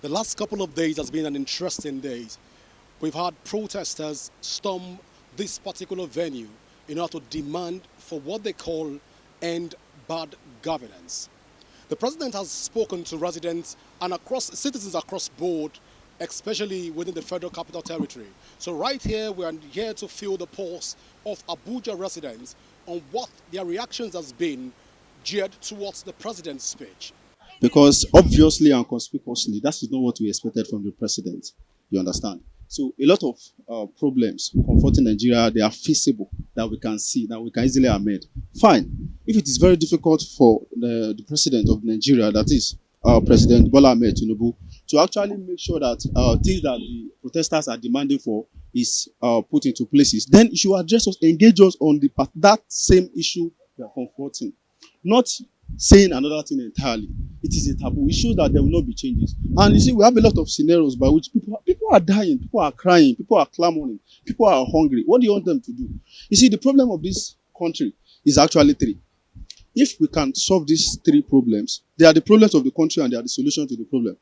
The last couple of days has been an interesting days. We've had protesters storm this particular venue in order to demand for what they call end bad governance. The president has spoken to residents and across citizens across board, especially within the Federal Capital Territory. So right here, we are here to feel the pulse of Abuja residents on what their reactions has been geared towards the president's speech. Because obviously and conspicuously, that is not what we expected from the president. You understand? So a lot of problems confronting Nigeria, they are feasible, that we can see, that we can easily amend. Fine. If it is very difficult for the president of Nigeria, that is President Bola Ahmed Tinubu, to actually make sure that things that the protesters are demanding for is put into places, then you should address us, engage us on that same issue we are confronting. Not saying another thing entirely. It is a taboo. It shows that there will not be changes. And you see, we have a lot of scenarios by which people are dying, people are crying, people are clamoring, people are hungry. What do you want them to do? You see, the problem of this country is actually three. If we can solve these three problems, they are the problems of the country and they are the solution to the problem.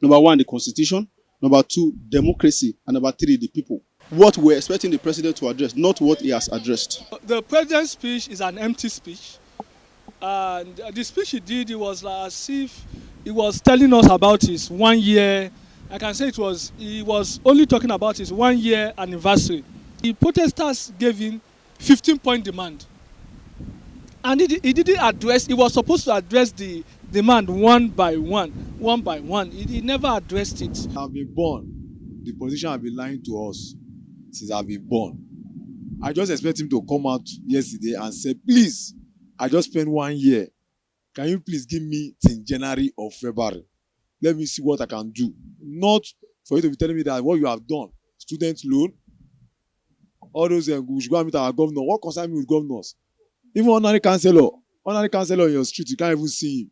Number one, the constitution. Number two, democracy. And number three, the people. What we're expecting the president to address, not what he has addressed. The president's speech is an empty speech. And the speech he did, it was as if he was telling us about his 1 year. I can say he was only talking about his 1 year anniversary. The protesters gave him 15-point demand. And he didn't address, he was supposed to address the demand one by one. He never addressed it. I've been born. The politician have been lying to us since I've been born. I just expect him to come out yesterday and say, please, I just spent 1 year. Can you please give me till January or February? Let me see what I can do. Not for you to be telling me that what you have done, student loan, all those, we should go and meet our governor. What concerns me with governors? Even ordinary councillor in your street, you can't even see him.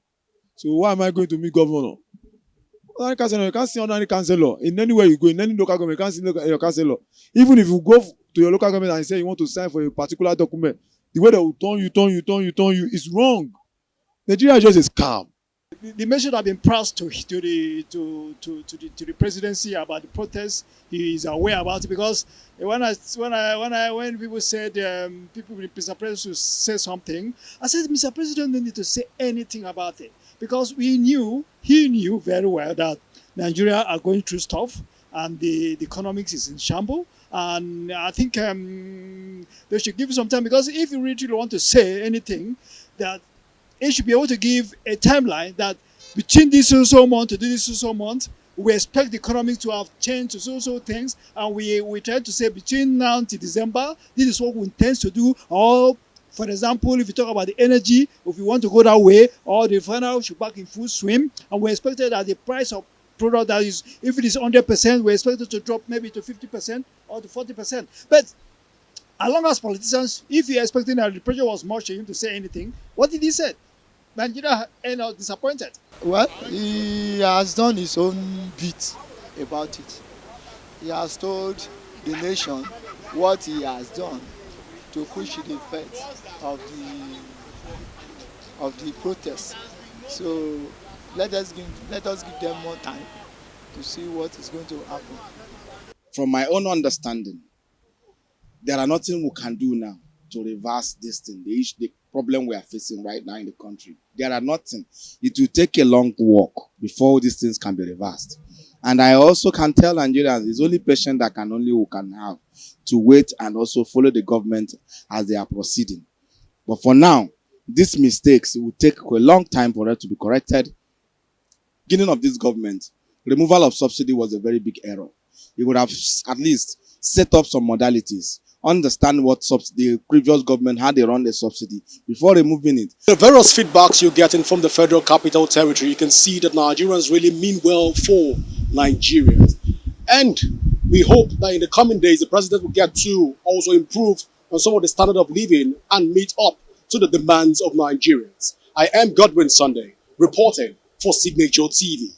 So why am I going to meet governor? Ordinary councillor, you can't see ordinary councillor. In anywhere you go, in any local government, you can't see your councillor. Even if you go to your local government and say you want to sign for a particular document, the way they will turn you is wrong. Nigeria just is calm. The message have been passed to the presidency about the protests. He is aware about it because when people said Mr. President should say something, I said Mr. President don't need to say anything about it because he knew very well that Nigeria are going through stuff and the economics is in shambles. And I think they should give some time because if you really want to say anything, that it should be able to give a timeline that between this so month to this so month, we expect the economy to have changed to so things, and we try to say between now to December, this is what we intend to do. Or, for example, if you talk about the energy, if we want to go that way, or the refinery should back in full swing, and we expected that the price of product that is, if it is 100%, we expect it to drop maybe to 50% or to 40%. But as long as politicians, if you're expecting that the pressure was much on him to say anything, what did he say? Nigeria ended up disappointed. Well, he has done his own bit about it. He has told the nation what he has done to push the effect of the protests. So let us give them more time to see what is going to happen. From my own understanding, there are nothing we can do now to reverse this thing, the problem we are facing right now in the country. There are nothing. It will take a long walk before these things can be reversed. And I also can tell Nigerians, it's only patience that we can have to wait and also follow the government as they are proceeding. But for now, these mistakes, it will take a long time for it to be corrected. Beginning of this government, removal of subsidy was a very big error. You would have at least set up some modalities, understand what the previous government had they run the subsidy before removing it. The various feedbacks you're getting from the Federal Capital Territory, you can see that Nigerians really mean well for Nigerians. And we hope that in the coming days, the president will get to also improve on some of the standard of living and meet up to the demands of Nigerians. I am Godwin Sunday, reporting for Signature TV.